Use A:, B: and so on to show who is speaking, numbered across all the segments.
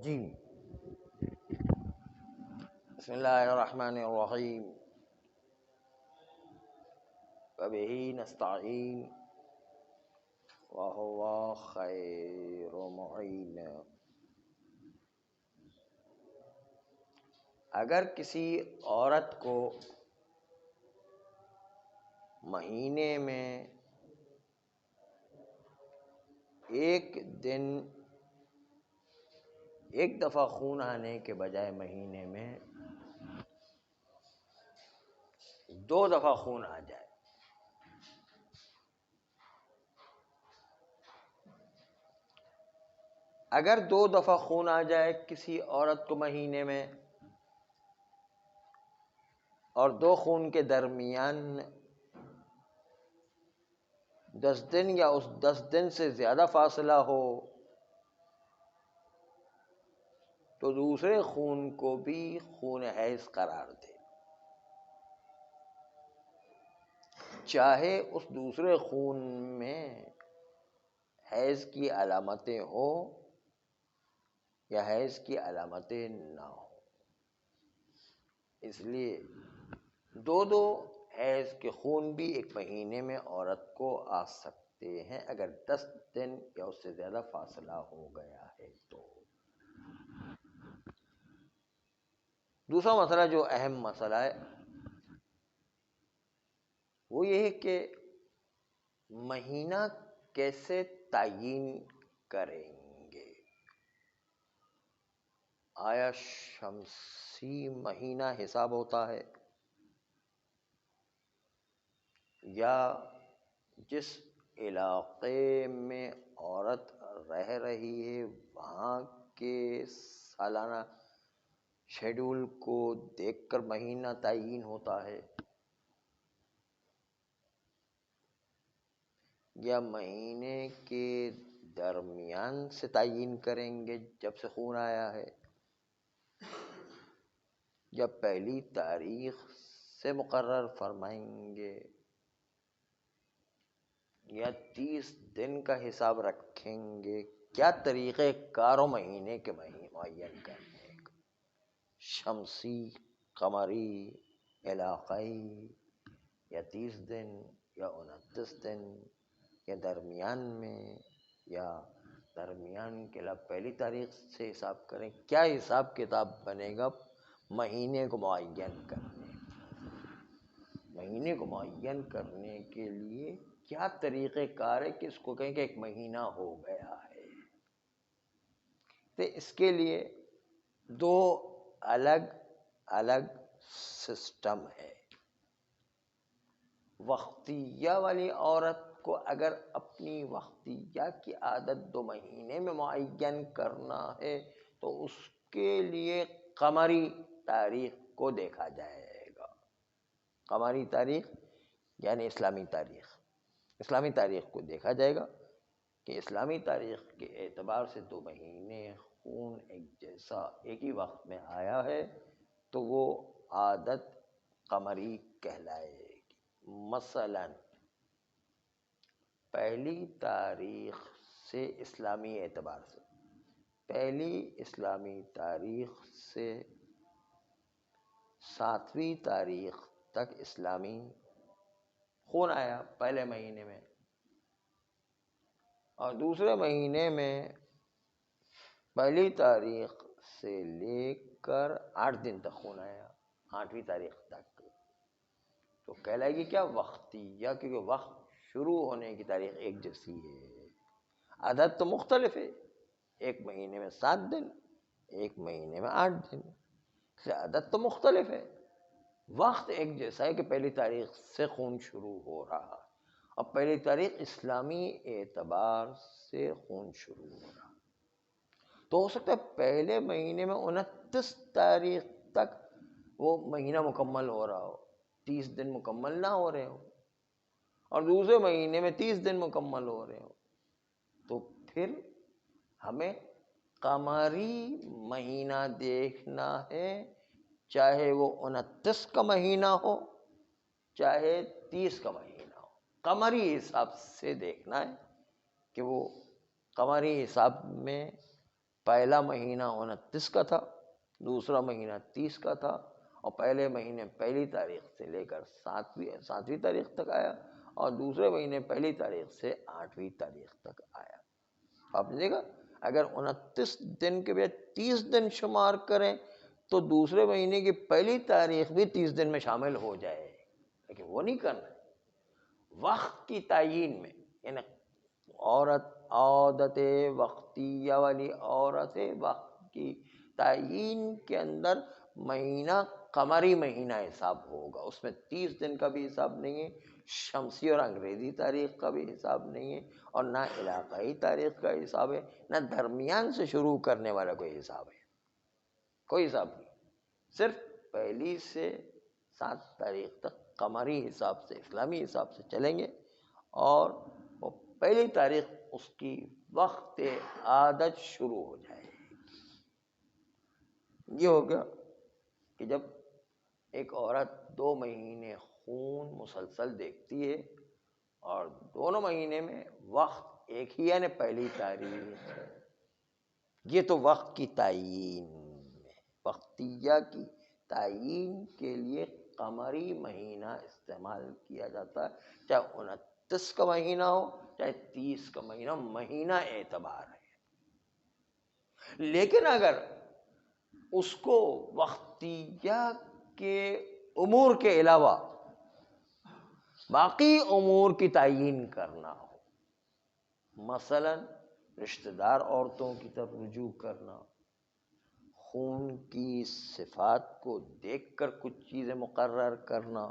A: الرجیم بسم اللہ الرحمن الرحیم وبہ نستعین وہو خیر معین۔ اگر کسی عورت کو مہینے میں ایک دفعہ خون آنے کے بجائے مہینے میں 2 دفعہ خون آ جائے، اگر 2 دفعہ خون آ جائے کسی عورت کو مہینے میں اور 2 خون کے درمیان 10 دن یا اس 10 دن سے زیادہ فاصلہ ہو تو دوسرے خون کو بھی خون حیض قرار دے، چاہے اس دوسرے خون میں حیض کی علامتیں ہو یا حیض کی علامتیں نہ ہو۔ اس لیے 2 حیض کے خون بھی ایک مہینے میں عورت کو آ سکتے ہیں اگر 10 دن یا اس سے زیادہ فاصلہ ہو گیا ہے تو۔ دوسرا مسئلہ جو اہم مسئلہ ہے وہ یہ ہے کہ مہینہ کیسے تعین کریں گے؟ آیا شمسی مہینہ حساب ہوتا ہے یا جس علاقے میں عورت رہ رہی ہے وہاں کے سالانہ شیڈول کو دیکھ کر مہینہ تعین ہوتا ہے، یا مہینے کے درمیان سے تعین کریں گے جب سے خون آیا ہے، یا پہلی تاریخ سے مقرر فرمائیں گے، یا 30 دن کا حساب رکھیں گے؟ کیا طریقہ کارو مہینے کے معین کرنے کا؟ شمسی، قمری، علاقائی، یا 30 دن یا 29 دن، یا درمیان میں، یا درمیان کے علاوہ پہلی تاریخ سے حساب کریں؟ کیا حساب کتاب بنے گا مہینے کو معین کرنے؟ مہینے کو معین کرنے کے لیے کیا طریقہ کار ہے کہ اس کو کہیں کہ ایک مہینہ ہو گیا ہے؟ تو اس کے لیے 2 الگ الگ سسٹم ہے۔ وقتیہ والی عورت کو اگر اپنی وقتیہ کی عادت 2 مہینے میں معین کرنا ہے تو اس کے لیے قمری تاریخ کو دیکھا جائے گا۔ قمری تاریخ یعنی اسلامی تاریخ کو دیکھا جائے گا کہ اسلامی تاریخ کے اعتبار سے 2 مہینے خون ایک جیسا ایک ہی وقت میں آیا ہے تو وہ عادت قمری کہلائے گی۔ مثلا پہلی تاریخ سے اسلامی اعتبار سے، پہلی اسلامی تاریخ سے 7ویں تاریخ تک اسلامی خون آیا پہلے مہینے میں، اور دوسرے مہینے میں پہلی تاریخ سے لے کر 8 دن تک خون آیا، 8ویں تاریخ تک، تو کہلائے گی کیا؟ وقتیہ، کیونکہ وقت شروع ہونے کی تاریخ ایک جیسی ہے، عدد تو مختلف ہے، ایک مہینے میں 7 دن، ایک مہینے میں 8 دن، اس لیے عدد تو مختلف ہے، وقت ایک جیسا ہے کہ پہلی تاریخ سے خون شروع ہو رہا، اور پہلی تاریخ اسلامی اعتبار سے خون شروع ہو رہا، تو ہو سکتا ہے پہلے مہینے میں 29 تاریخ تک وہ مہینہ مکمل ہو رہا ہو، 30 دن مکمل نہ ہو رہے ہو، اور دوسرے مہینے میں 30 دن مکمل ہو رہے ہو، تو پھر ہمیں قمری مہینہ دیکھنا ہے، چاہے وہ 29 کا مہینہ ہو چاہے 30 کا مہینہ ہو، قمری حساب سے دیکھنا ہے کہ وہ قمری حساب میں پہلا مہینہ 29 کا تھا، دوسرا مہینہ 30 کا تھا، اور پہلے مہینے پہلی تاریخ سے لے کر 7ویں تاریخ تک آیا، اور دوسرے مہینے پہلی تاریخ سے 8ویں تاریخ تک آیا۔ آپ نے دیکھا اگر 29 دن کے بعد 30 دن شمار کریں تو دوسرے مہینے کی پہلی تاریخ بھی 30 دن میں شامل ہو جائے، لیکن وہ نہیں کرنا۔ وقت کی تعیین میں، یعنی عادت وقتیہ والی عورت وقت کی تعیین کے اندر مہینہ قمری مہینہ حساب ہوگا، اس میں 30 دن کا بھی حساب نہیں ہے، شمسی اور انگریزی تاریخ کا بھی حساب نہیں ہے، اور نہ علاقائی تاریخ کا حساب ہے، نہ درمیان سے شروع کرنے والا کوئی حساب ہے، کوئی حساب نہیں، صرف پہلی سے 7 تاریخ تک قمری حساب سے، اسلامی حساب سے چلیں گے، اور وہ پہلی تاریخ اس کی وقت عادت شروع ہو جائے۔ یہ ہو گیا کہ جب ایک عورت 2 مہینے خون مسلسل دیکھتی ہے اور دونوں مہینے میں وقت ایک ہی، یعنی پہلی تاریخ، یہ تو وقت کی تعیین میں، وقتیہ کی تعیین کے لیے قمری مہینہ استعمال کیا جاتا ہے، چاہے 29 کا مہینہ ہو چاہے 30 کا مہینہ، مہینہ اعتبار ہے۔ لیکن اگر اس کو وقتیہ کے امور کے علاوہ باقی امور کی تعیین کرنا ہو، مثلا رشتہ دار عورتوں کی طرف رجوع کرنا، خون کی صفات کو دیکھ کر کچھ چیزیں مقرر کرنا،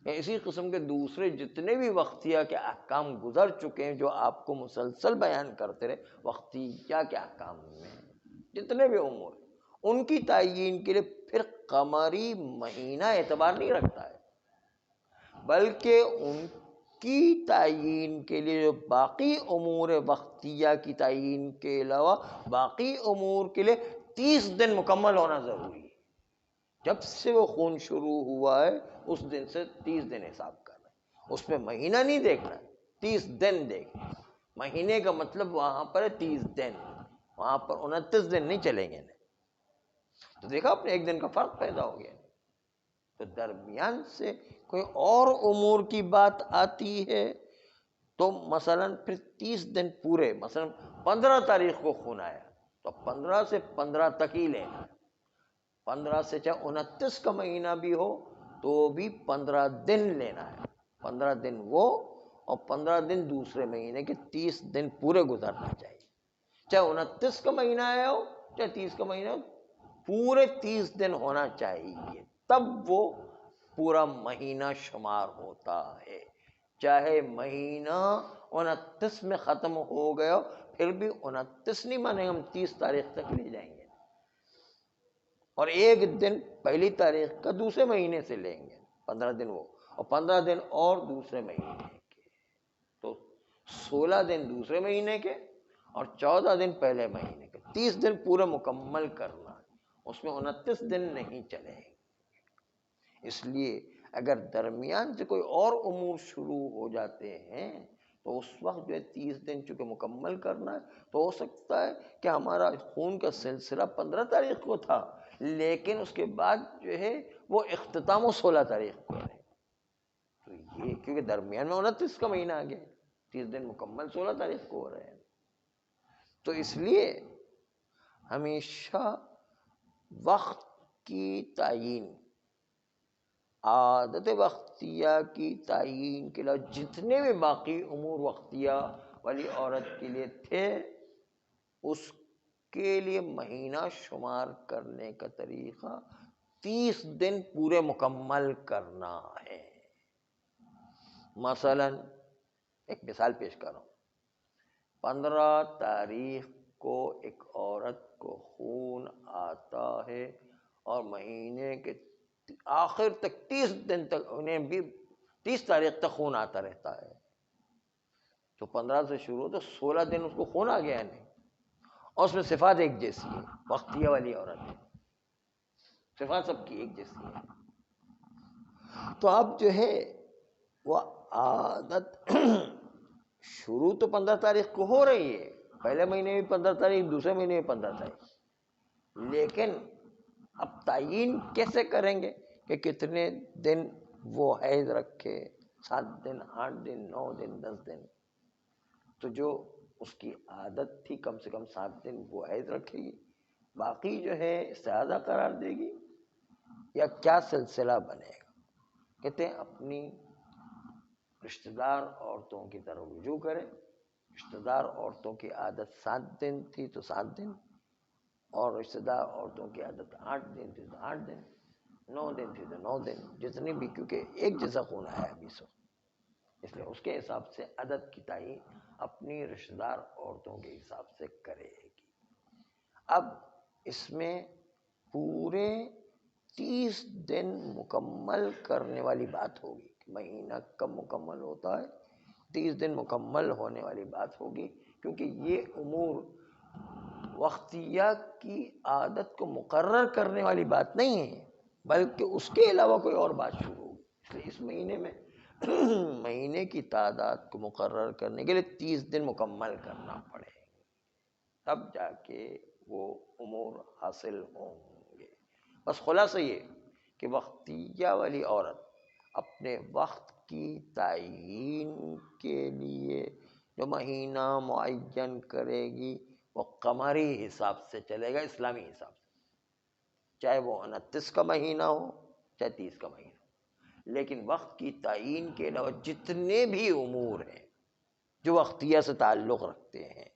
A: یا اسی قسم کے دوسرے جتنے بھی وقتیہ کے احکام گزر چکے ہیں جو آپ کو مسلسل بیان کرتے رہے، وقتیہ کے احکام میں جتنے بھی امور ہیں ان کی تعیین کے لیے پھر قمری مہینہ اعتبار نہیں رکھتا ہے، بلکہ ان کی تعیین کے لیے جو باقی امور وقتیہ کی تعیین کے علاوہ باقی امور کے لیے 30 دن مکمل ہونا ضروری ہے۔ جب سے وہ خون شروع ہوا ہے اس دن سے 30 دن حساب کرنا ہے، اس میں مہینہ نہیں دیکھنا، 30 دن دیکھنا۔ مہینے کا مطلب وہاں پر 30 دن، وہاں پر 29 دن نہیں چلیں گے۔ تو دیکھا آپ نے، ایک دن کا فرق پیدا ہو گیا۔ تو درمیان سے کوئی اور امور کی بات آتی ہے تو مثلا پھر 30 دن پورے، مثلا 15 تاریخ کو خون آیا تو 15 سے 15 تک ہی لینا، 15 سے چاہے 29 کا مہینہ بھی ہو تو بھی 15 دن لینا ہے، 15 دن وہ اور 15 دن دوسرے مہینے کے 30 دن پورے گزرنا چاہیے، چاہے 29 کا مہینہ آیا ہو چاہے 30 کا مہینہ ہو، پورے 30 دن ہونا چاہیے، تب وہ پورا مہینہ شمار ہوتا ہے۔ چاہے مہینہ 29 میں ختم ہو گیا پھر بھی 29 نہیں مانے، ہم 30 تاریخ تک لے جائیں گے، اور ایک دن پہلی تاریخ کا دوسرے مہینے سے لیں گے، 15 دن وہ، اور 15 دن اور دوسرے مہینے کے، تو 16 دن دوسرے مہینے کے اور 14 دن پہلے مہینے کے، 30 دن پورے مکمل کرنا ہے، اس میں 29 دن نہیں چلیں گے۔ اس لیے اگر درمیان سے کوئی اور امور شروع ہو جاتے ہیں تو اس وقت جو ہے 30 دن چونکہ مکمل کرنا ہے، تو ہو سکتا ہے کہ ہمارا خون کا سلسلہ 15 تاریخ کو تھا لیکن اس کے بعد جو ہے وہ اختتام 16 تاریخ کو ہے، تو یہ کیونکہ درمیان میں 29 کا مہینہ آ گیا، 30 دن مکمل 16 تاریخ کو ہو رہے ہیں، تو اس لیے ہمیشہ وقت کی تعیین، عادت وقتیہ کی تعیین کے علاوہ جتنے بھی باقی امور وقتیہ والی عورت کے لیے تھے، اس کے لیے مہینہ شمار کرنے کا طریقہ 30 دن پورے مکمل کرنا ہے۔ مثلا ایک مثال پیش کر رہا ہوں، 15 تاریخ کو ایک عورت کو خون آتا ہے اور مہینے کے آخر تک 30 دن تک، انہیں بھی 30 تاریخ تک خون آتا رہتا ہے، تو 15 سے شروع تو 16 دن اس کو خون آ گیا نہیں، اور اس میں صفات ایک جیسی ہے، وقتیہ والی عورت ہے، صفات سب کی ایک جیسی ہے، تو اب جو ہے وہ عادت شروع تو 15 تاریخ کو ہو رہی ہے پہلے مہینے میں 15 تاریخ، دوسرے مہینے میں 15 تاریخ. لیکن اب تعین کیسے کریں گے کہ کتنے دن وہ حیض رکھے؟ 7 دن، 8 دن، 9 دن، 10 دن. تو جو اس کی عادت تھی کم سے کم 7 دن وہ حیض رکھے گی، باقی جو ہے استحاضہ قرار دے گی، یا کیا سلسلہ بنے گا؟ کہتے ہیں اپنی رشتہ دار عورتوں کی طرف رجوع کرے. رشتہ دار عورتوں کی عادت 7 دن تھی تو 7 دن، اور رشتہ دار عورتوں کی عادت 8 دن تھی تو 8 دن، 9 دن تھی تو 9 دن، جتنی بھی، کیونکہ ایک جیسا خون آیا ابھی سو، اس لیے اس کے حساب سے عدد کی تعین اپنی رشتہ دار عورتوں کے حساب سے کرے گی. اب اس میں پورے 30 دن مکمل کرنے والی بات ہوگی. مہینہ کب مکمل ہوتا ہے؟ 30 دن مکمل ہونے والی بات ہوگی، کیونکہ یہ امور وقتیہ کی عادت کو مقرر کرنے والی بات نہیں ہے، بلکہ اس کے علاوہ کوئی اور بات شروع ہوگی. اس لیے اس مہینے میں مہینے کی تعداد کو مقرر کرنے کے لیے 30 دن مکمل کرنا پڑے، تب جا کے وہ امور حاصل ہوں گے. بس خلاصہ یہ کہ وقتیہ والی عورت اپنے وقت کی تعیین کے لیے جو مہینہ معین کرے گی وہ قمری حساب سے چلے گا، اسلامی حساب سے، چاہے وہ 29 کا مہینہ ہو چاہے 30 کا مہینہ ہو. لیکن وقت کی تعیین کے علاوہ جتنے بھی امور ہیں جو وقتیہ سے تعلق رکھتے ہیں،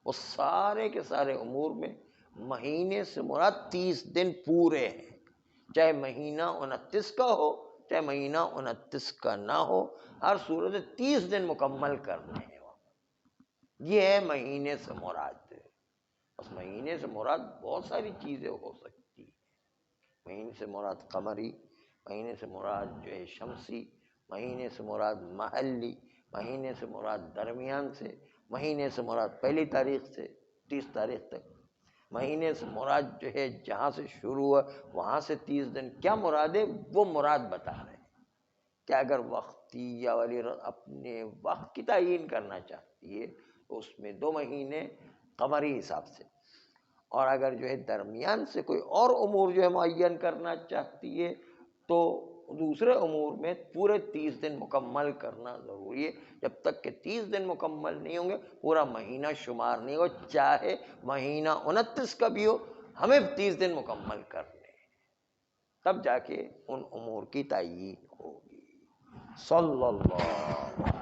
A: وہ سارے کے سارے امور میں مہینے سے مراد 30 دن پورے ہیں، چاہے مہینہ 29 کا ہو چاہے مہینہ 29 کا نہ ہو، ہر صورت 30 دن مکمل کرنے ہیں. یہ ہے مہینے سے مراد. بس مہینے سے مراد بہت ساری چیزیں ہو سکتی ہیں. مہینے سے مراد قمری، مہینے سے مراد جو ہے شمسی، مہینے سے مراد محلی، مہینے سے مراد درمیان سے، مہینے سے مراد 1 تاریخ سے 30 تاریخ تک، مہینے سے مراد جو ہے جہاں سے شروع ہوا وہاں سے 30 دن. کیا مراد ہے وہ مراد بتا رہے ہیں کہ اگر وقتیہ والی اپنے وقت کی تعیین کرنا چاہتی ہے تو اس میں 2 مہینے قمری حساب سے، اور اگر جو ہے درمیان سے کوئی اور امور جو ہے معین کرنا چاہتی ہے تو دوسرے امور میں پورے 30 دن مکمل کرنا ضروری ہے. جب تک کہ 30 دن مکمل نہیں ہوں گے پورا مہینہ شمار نہیں ہو، چاہے مہینہ 29 کا بھی ہو، ہمیں 30 دن مکمل کرنے ہیں، تب جا کے ان امور کی تعیین ہوگی. صلی اللہ